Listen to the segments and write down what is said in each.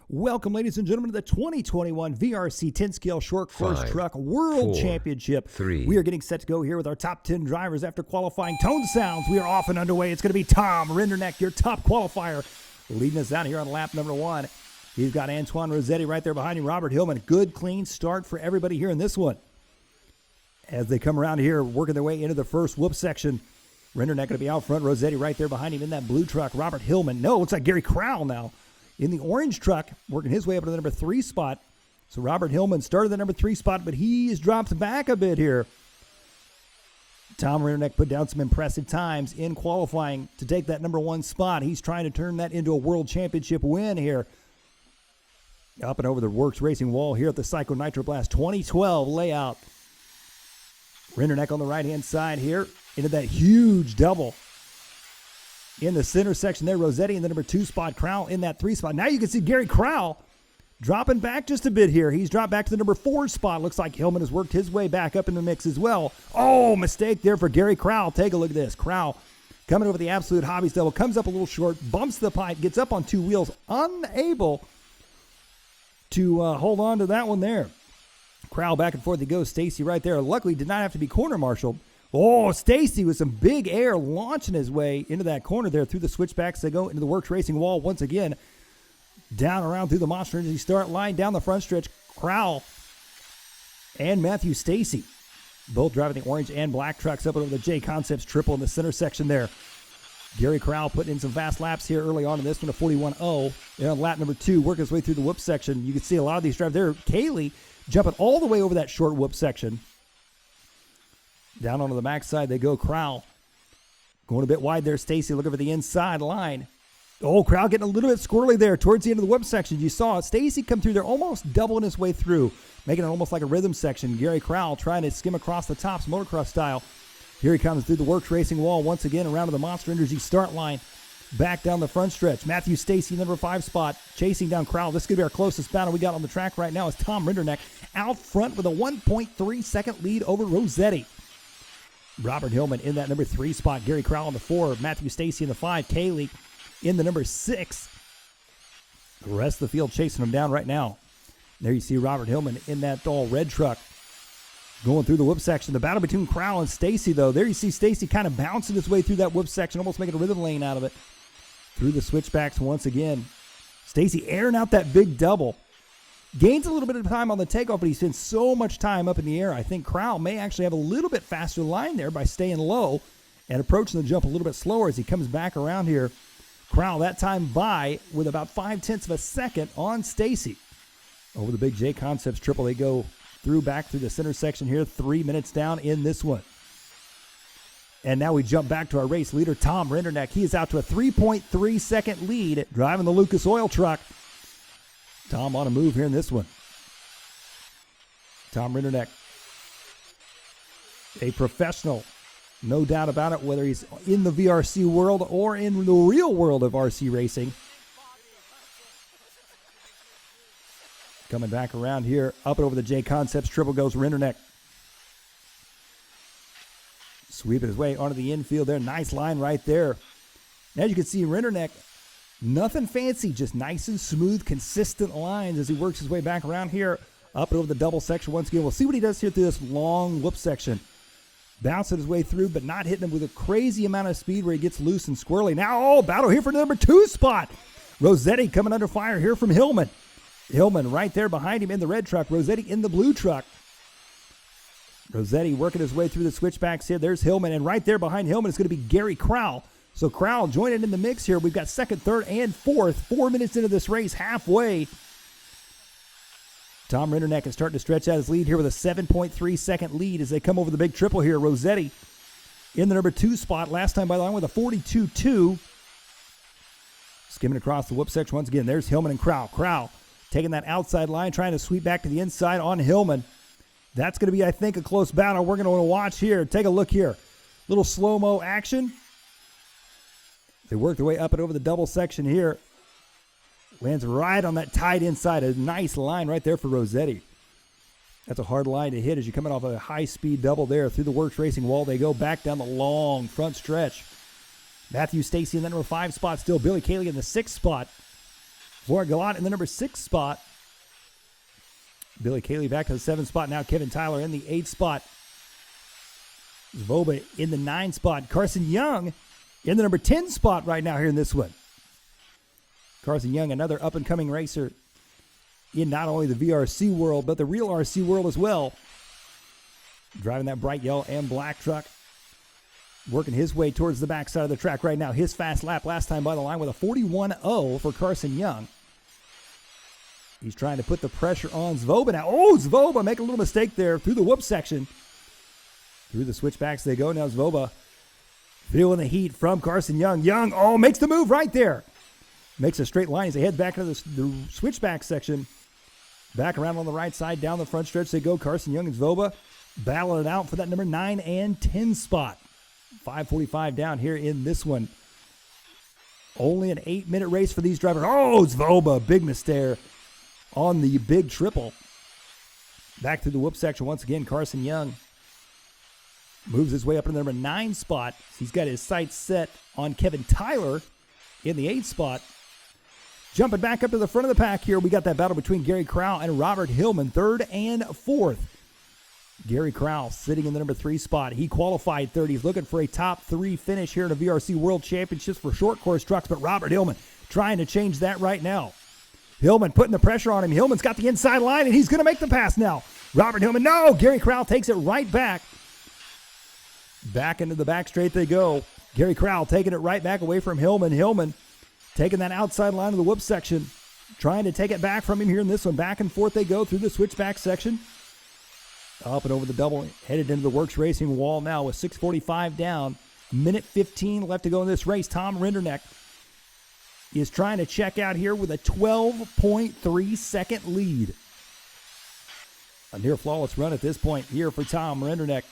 Welcome, ladies and gentlemen, to the 2021 VRC 10-Scale Short Course Truck World Championship. We are getting set to go here with our top 10 drivers after qualifying tone sounds. We are off and underway. It's going to be Tom Rinderneck, your top qualifier, leading us out here on lap number 1. He's got Antoine Rossetti right there behind him. Robert Hillman, good, clean start for everybody here in this one. As they come around here, working their way into the first whoop section. Rinderneck going to be out front. Rossetti right there behind him in that blue truck. Robert Hillman, no, looks like Gary Crowell now in the orange truck, working his way up to the number 3 spot. So Robert Hillman started the number 3 spot, but he's dropped back a bit here. Tom Rinderneck put down some impressive times in qualifying to take that number 1 spot. He's trying to turn that into a world championship win here. Up and over the Works Racing wall here at the Psycho Nitro Blast 2012 layout. Rinderneck on the right-hand side here into that huge double. In the center section there, Rossetti in the number 2 spot, Crowell in that 3 spot. Now you can see Gary Crowell dropping back just a bit here. He's dropped back to the number 4 spot. Looks like Hillman has worked his way back up in the mix as well. Oh, mistake there for Gary Crowell. Take a look at this. Crowell coming over the Absolute Hobbies double, comes up a little short, bumps the pipe, gets up on 2 wheels, unable to hold on to that one there. Crowell back and forth he goes. Stacy right there. Luckily did not have to be corner-marshaled. Oh, Stacy with some big air launching his way into that corner there through the switchbacks. They go into the Works Racing wall once again. Down around through the Monster Energy start line, down the front stretch. Crowell and Matthew Stacy both driving the orange and black trucks up over the J Concepts triple in the center section there. Gary Crowell putting in some fast laps here early on in this one, a 41.0. And on lap number 2, working his way through the whoop section. You can see a lot of these drivers there. Kaylee jumping all the way over that short whoop section. Down onto the max side they go. Crowell going a bit wide there. Stacy looking for the inside line. Oh, Crowell getting a little bit squirrely there towards the end of the whoop section. You saw Stacy come through there almost doubling his way through, making it almost like a rhythm section. Gary Crowell trying to skim across the tops, motocross style. Here he comes through the Works Racing wall once again around to the Monster Energy start line. Back down the front stretch. Matthew Stacy, number 5 spot, chasing down Crowell. This could be our closest battle we got on the track right now is Tom Rinderneck out front with a 1.3 second lead over Rossetti. Robert Hillman in that number 3 spot. Gary Crowell in the 4. Matthew Stacy in the 5. Kaylee in the number 6. The rest of the field chasing him down right now. There you see Robert Hillman in that all red truck going through the whoop section. The battle between Crowell and Stacy, though. There you see Stacy kind of bouncing his way through that whoop section, almost making a rhythm lane out of it. Through the switchbacks once again. Stacy airing out that big double. Gains a little bit of time on the takeoff, but he spends so much time up in the air. I think Crowell may actually have a little bit faster line there by staying low and approaching the jump a little bit slower as he comes back around here. Crowell that time by with about 0.5 of a second on Stacy. Over the big J Concepts triple, they go through back through the center section here, 3 minutes down in this one. And now we jump back to our race leader, Tom Rinderneck. He is out to a 3.3 second lead driving the Lucas Oil truck. Tom on a move here in this one. Tom Rinderneck, a professional, no doubt about it, whether he's in the VRC world or in the real world of RC racing. Coming back around here, up and over the J Concepts triple goes Rinderneck. Sweeping his way onto the infield there. Nice line right there. As you can see, Rinderneck, nothing fancy, just nice and smooth, consistent lines as he works his way back around here, up and over the double section once again. We'll see what he does here through this long whoop section. Bouncing his way through, but not hitting him with a crazy amount of speed where he gets loose and squirrely. Now, battle here for the number 2 spot. Rossetti coming under fire here from Hillman. Hillman right there behind him in the red truck. Rossetti in the blue truck. Rossetti working his way through the switchbacks here. There's Hillman, and right there behind Hillman is going to be Gary Crowell. So Crowell joining in the mix here. We've got 2nd, 3rd, and 4th. 4 minutes into this race, halfway. Tom Rinderneck is starting to stretch out his lead here with a 7.3 second lead as they come over the big triple here. Rossetti in the number 2 spot. Last time by the line with a 42.2. Skimming across the whoop section once again. There's Hillman and Crowell. Crowell taking that outside line, trying to sweep back to the inside on Hillman. That's going to be, I think, a close battle. We're going to want to watch here. Take a look here. Little slow-mo action. They work their way up and over the double section here. Lands right on that tight inside. A nice line right there for Rossetti. That's a hard line to hit as you're coming off a high-speed double there. Through the Works Racing wall, they go back down the long front stretch. Matthew Stacy in the number 5 spot still. Billy Cayley in the 6th spot. For Gallant in the number 6 spot. Billy Cayley back to the 7th spot. Now Kevin Tyler in the 8th spot. Zvoba in the 9th spot. Carson Young in the number 10 spot right now here in this one. Carson Young, another up-and-coming racer in not only the VRC world, but the real RC world as well. Driving that bright yellow and black truck. Working his way towards the backside of the track right now. His fast lap last time by the line with a 41.0 for Carson Young. He's trying to put the pressure on Zvoba now. Oh, Zvoba make a little mistake there through the whoop section. Through the switchbacks they go. Now Zvoba feeling the heat from Carson Young. Young, oh, makes the move right there. Makes a straight line as they head back into the switchback section. Back around on the right side, down the front stretch they go. Carson Young and Zvoba battling it out for that number 9 and 10 spot. 5:45 down here in this one. Only an 8-minute race for these drivers. Oh, Zvoba, big mistake on the big triple. Back through the whoop section once again. Carson Young moves his way up to the number 9 spot. He's got his sights set on Kevin Tyler in the 8th spot. Jumping back up to the front of the pack here, we got that battle between Gary Crowell and Robert Hillman, 3rd and 4th. Gary Crowell sitting in the number 3 spot. He qualified 3rd. He's looking for a top 3 finish here in the VRC World Championships for short course trucks, but Robert Hillman trying to change that right now. Hillman putting the pressure on him. Hillman's got the inside line, and he's going to make the pass now. Robert Hillman, no! Gary Crowell takes it right back. Back into the back straight they go. Gary Crowell taking it right back away from Hillman. Hillman taking that outside line of the whoop section. Trying to take it back from him here in this one. Back and forth they go through the switchback section. Up and over the double. Headed into the Works Racing wall now with 6:45 down. Minute 15 left to go in this race. Tom Rinderneck is trying to check out here with a 12.3 second lead. A near flawless run at this point here for Tom Rinderneck.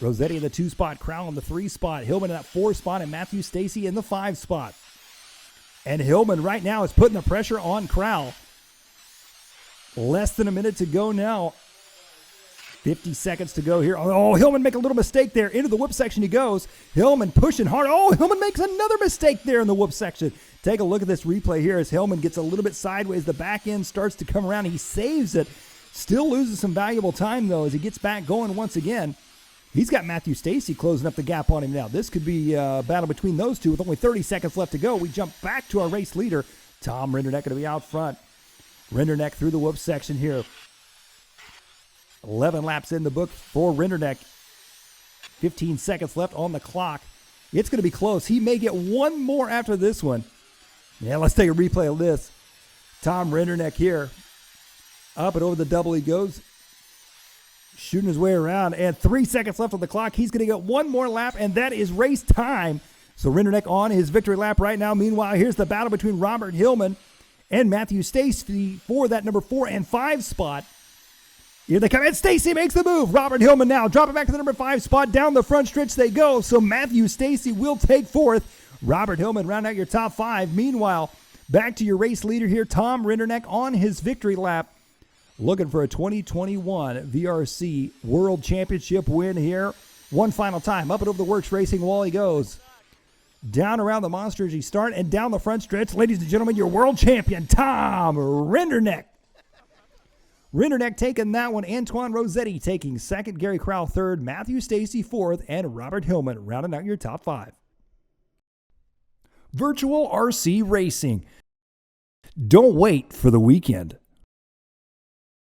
Rossetti in the 2 spot, Crowell in the 3 spot, Hillman in that 4 spot, and Matthew Stacy in the 5 spot. And Hillman right now is putting the pressure on Crowell. Less than a minute to go now. 50 seconds to go here. Oh, Hillman make a little mistake there. Into the whoop section he goes. Hillman pushing hard. Oh, Hillman makes another mistake there in the whoop section. Take a look at this replay here as Hillman gets a little bit sideways. The back end starts to come around. He saves it. Still loses some valuable time, though, as he gets back going once again. He's got Matthew Stacy closing up the gap on him now. This could be a battle between those two with only 30 seconds left to go. We jump back to our race leader. Tom Rinderneck going to be out front. Rinderneck through the whoop section here. 11 laps in the book for Rinderneck. 15 seconds left on the clock. It's going to be close. He may get one more after this one. Yeah, let's take a replay of this. Tom Rinderneck here. Up and over the double he goes. Shooting his way around. And 3 seconds left on the clock. He's going to get one more lap, and that is race time. So Rinderneck on his victory lap right now. Meanwhile, here's the battle between Robert Hillman and Matthew Stacy for that number 4 and 5 spot. Here they come, and Stacy makes the move. Robert Hillman now dropping back to the number 5 spot. Down the front stretch they go. So Matthew Stacy will take 4th. Robert Hillman round out your top 5. Meanwhile, back to your race leader here, Tom Rinderneck on his victory lap. Looking for a 2021 VRC World Championship win here. One final time. Up and over the Works Racing wall he goes. Down around the monster as he starts and down the front stretch. Ladies and gentlemen, your world champion, Tom Rinderneck. Rinderneck taking that one. Antoine Rossetti taking 2nd. Gary Crowell 3rd. Matthew Stacy 4th. And Robert Hillman rounding out your top 5. Virtual RC Racing. Don't wait for the weekend.